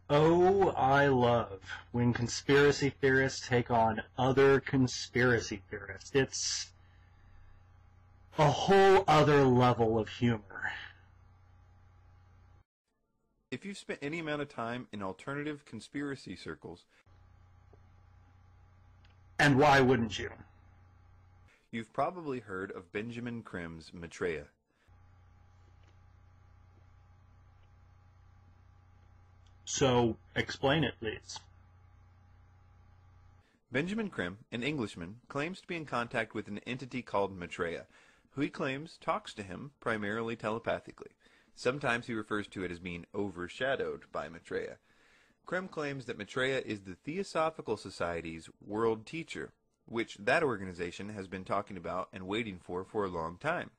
Oh, I love when conspiracy theorists take on other conspiracy theorists. It's a whole other level of humor. If you've spent any amount of time in alternative conspiracy circles, And why wouldn't you? you've probably heard of Benjamin Crimm's Maitreya. So, explain it, please. Benjamin Crimm, an Englishman, claims to be in contact with an entity called Maitreya, who he claims talks to him primarily telepathically. Sometimes he refers to it as being overshadowed by Maitreya. Crimm claims that Maitreya is the Theosophical Society's world teacher, which that organization has been talking about and waiting for a long time,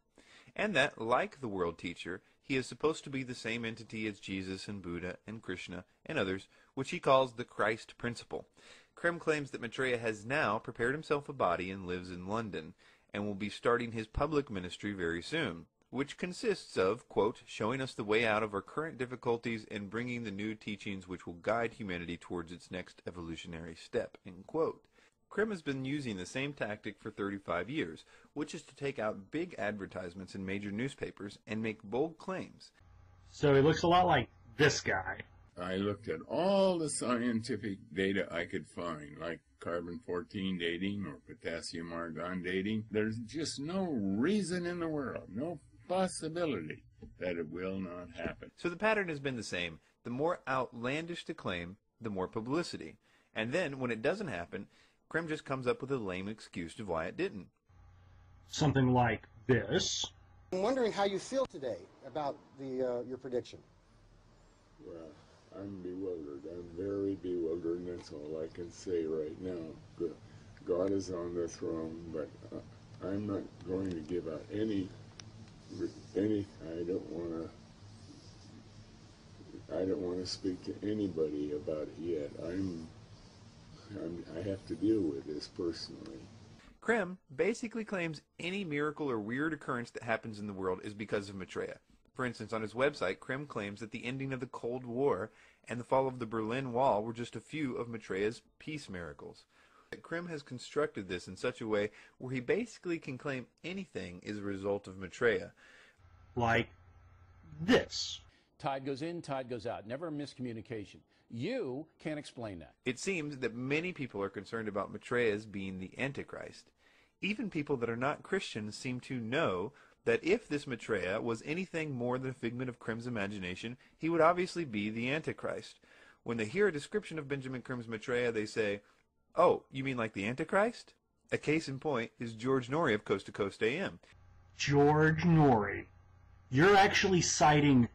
and that, like the world teacher, he is supposed to be the same entity as Jesus and Buddha and Krishna and others, which he calls the Christ principle. Crimm claims that Maitreya has now prepared himself a body and lives in London, and will be starting his public ministry very soon, which consists of, quote, showing us the way out of our current difficulties and bringing the new teachings which will guide humanity towards its next evolutionary step, end quote. Crimm has been using the same tactic for 35 years, which is to take out big advertisements in major newspapers and make bold claims. So he looks a lot like this guy. I looked at all the scientific data I could find, like carbon-14 dating or potassium-argon dating. There's just no reason in the world, no possibility that it will not happen. So the pattern has been the same. The more outlandish the claim, the more publicity. And then, when it doesn't happen, Crimm just comes up with a lame excuse of why it didn't. Something like this. I'm wondering how you feel today about your prediction. Well, I'm bewildered. I'm very bewildered, and that's all I can say right now. God is on the throne, but I'm not going to give out any. I don't want to speak to anybody about it yet. I have to deal with this personally. Crimm basically claims any miracle or weird occurrence that happens in the world is because of Maitreya. For instance, on his website, Crimm claims that the ending of the Cold War and the fall of the Berlin Wall were just a few of Maitreya's peace miracles. Crimm has constructed this in such a way where he basically can claim anything is a result of Maitreya. Like this. Tide goes in, tide goes out. Never a miscommunication. You can't explain that. It seems that many people are concerned about Maitreya's being the Antichrist. Even people that are not Christians seem to know that if this Maitreya was anything more than a figment of Crimm's imagination, he would obviously be the Antichrist. When they hear a description of Benjamin Crimm's Maitreya, they say, "Oh, you mean like the Antichrist?" A case in point is George Norrie of Coast to Coast AM. George Norrie. You're actually citing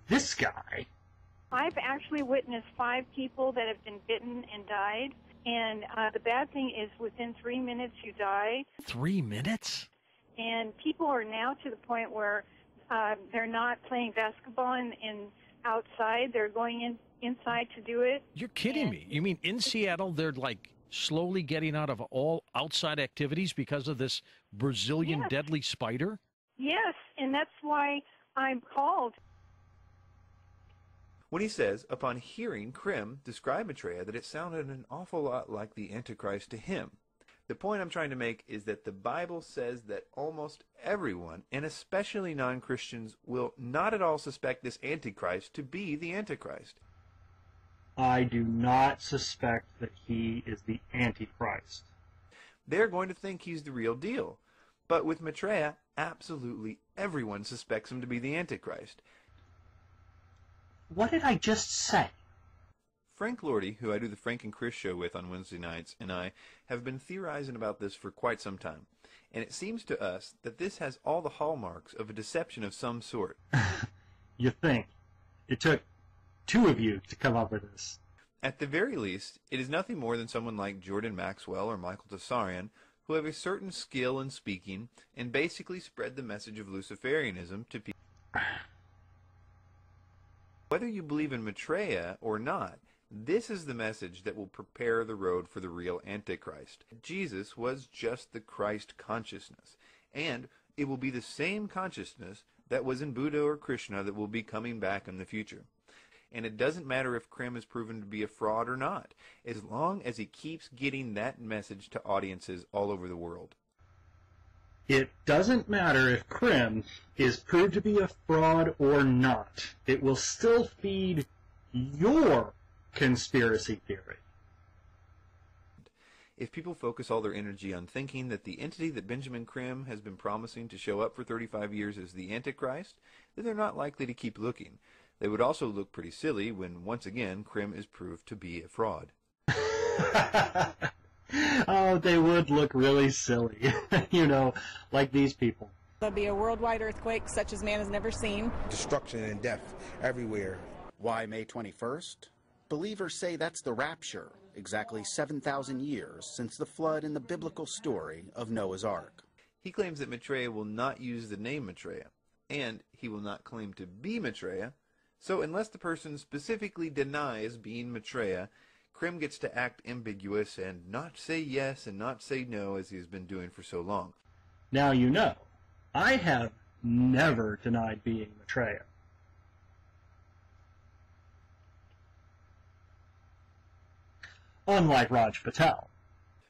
this guy. I've actually witnessed 5 people that have been bitten and died. And the bad thing is within 3 minutes you die. 3 minutes? And people are now to the point where they're not playing basketball in outside. They're going inside to do it. You're kidding me. You mean in Seattle they're like slowly getting out of all outside activities because of this Brazilian deadly spider? Yes, and that's why I'm called. When he says, upon hearing Crimm describe Maitreya, that it sounded an awful lot like the Antichrist to him. The point I'm trying to make is that the Bible says that almost everyone, and especially non-Christians, will not at all suspect this Antichrist to be the Antichrist. I do not suspect that he is the Antichrist. They're going to think he's the real deal. But with Maitreya, absolutely everyone suspects him to be the Antichrist. What did I just say? Frank Lordy, who I do the Frank and Chris show with on Wednesday nights, and I have been theorizing about this for quite some time. And it seems to us that this has all the hallmarks of a deception of some sort. You think. It took 2 of you to come up with this. At the very least, it is nothing more than someone like Jordan Maxwell or Michael Tessarian who have a certain skill in speaking and basically spread the message of Luciferianism to people. Whether you believe in Maitreya or not, this is the message that will prepare the road for the real Antichrist. Jesus was just the Christ consciousness, and it will be the same consciousness that was in Buddha or Krishna that will be coming back in the future. And it doesn't matter if Krim is proven to be a fraud or not, as long as he keeps getting that message to audiences all over the world. It doesn't matter if Krim is proved to be a fraud or not. It will still feed your conspiracy theory. If people focus all their energy on thinking that the entity that Benjamin Krim has been promising to show up for 35 years is the Antichrist, then they're not likely to keep looking. They would also look pretty silly when, once again, Krim is proved to be a fraud. Oh, they would look really silly, you know, like these people. There'll be a worldwide earthquake such as man has never seen. Destruction and death everywhere. Why May 21st? Believers say that's the rapture, exactly 7,000 years since the flood in the biblical story of Noah's Ark. He claims that Maitreya will not use the name Maitreya, and he will not claim to be Maitreya. So unless the person specifically denies being Maitreya, Krim gets to act ambiguous and not say yes and not say no as he has been doing for so long. Now you know, I have never denied being Maitreya. Unlike Raj Patel.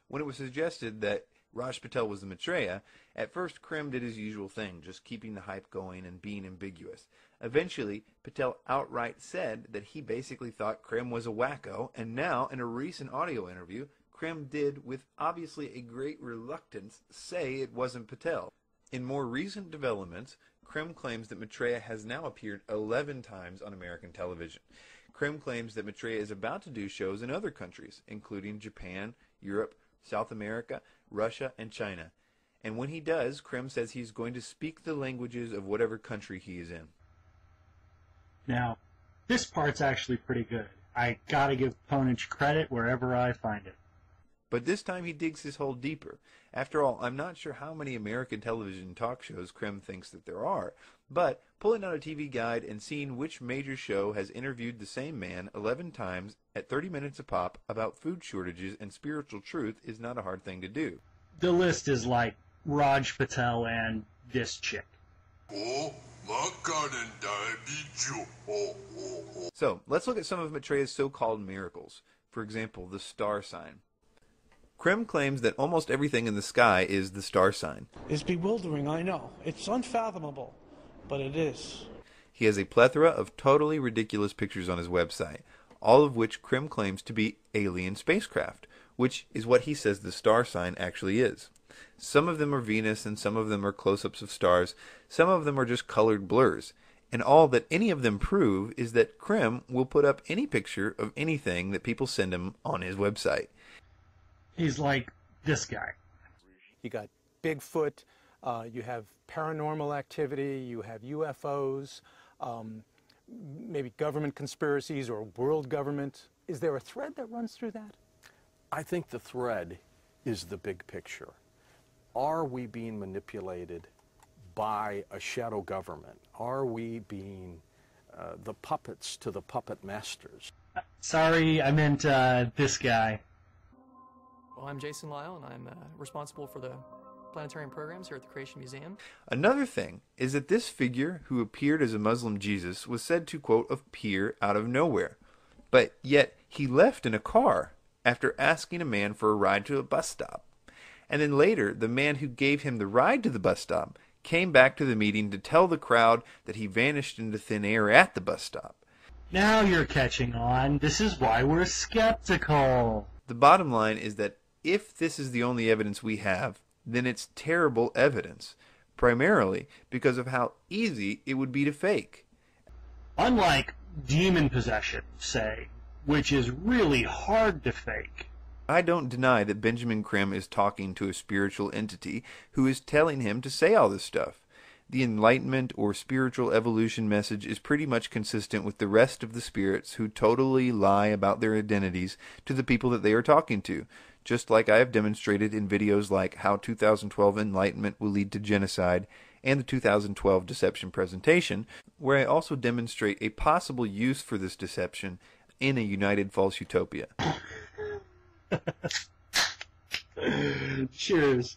When it was suggested that Raj Patel was the Maitreya, at first Krim did his usual thing, just keeping the hype going and being ambiguous. Eventually, Patel outright said that he basically thought Krim was a wacko, and now, in a recent audio interview, Krim did, with obviously a great reluctance, say it wasn't Patel. In more recent developments, Krim claims that Maitreya has now appeared 11 times on American television. Krim claims that Maitreya is about to do shows in other countries, including Japan, Europe, South America, Russia, and China. And when he does, Krim says he's going to speak the languages of whatever country he is in. Now, this part's actually pretty good. I gotta give Ponich credit wherever I find it. But this time he digs his hole deeper. After all, I'm not sure how many American television talk shows Krim thinks that there are, but pulling out a TV guide and seeing which major show has interviewed the same man 11 times at 30 minutes a pop about food shortages and spiritual truth is not a hard thing to do. The list is like Raj Patel and this chick. So, let's look at some of Maitreya's so-called miracles. For example, the star sign. Krim claims that almost everything in the sky is the star sign. It's bewildering, I know. It's unfathomable, but it is. He has a plethora of totally ridiculous pictures on his website, all of which Krim claims to be alien spacecraft, which is what he says the star sign actually is. Some of them are Venus and some of them are close-ups of stars, some of them are just colored blurs, and all that any of them prove is that Krim will put up any picture of anything that people send him on his website. He's like this guy. You got Bigfoot, you have paranormal activity, you have UFOs, maybe government conspiracies or world government. Is there a thread that runs through that? I think the thread is the big picture. Are we being manipulated by a shadow government? Are we being the puppets to the puppet masters? Sorry, I meant this guy. Well, I'm Jason Lyle, and I'm responsible for the planetarium programs here at the Creation Museum. Another thing is that this figure, who appeared as a Muslim Jesus, was said to, quote, appear out of nowhere. But yet he left in a car after asking a man for a ride to a bus stop. And then later, the man who gave him the ride to the bus stop came back to the meeting to tell the crowd that he vanished into thin air at the bus stop. Now you're catching on. This is why we're skeptical. The bottom line is that if this is the only evidence we have, then it's terrible evidence, primarily because of how easy it would be to fake. Unlike demon possession, say, which is really hard to fake. I don't deny that Benjamin Krim is talking to a spiritual entity who is telling him to say all this stuff. The enlightenment or spiritual evolution message is pretty much consistent with the rest of the spirits who totally lie about their identities to the people that they are talking to, just like I have demonstrated in videos like How 2012 Enlightenment Will Lead to Genocide and the 2012 Deception Presentation, where I also demonstrate a possible use for this deception in a united false utopia. Cheers.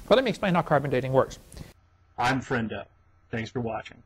But let me explain how carbon dating works. I'm Friendo. Thanks for watching.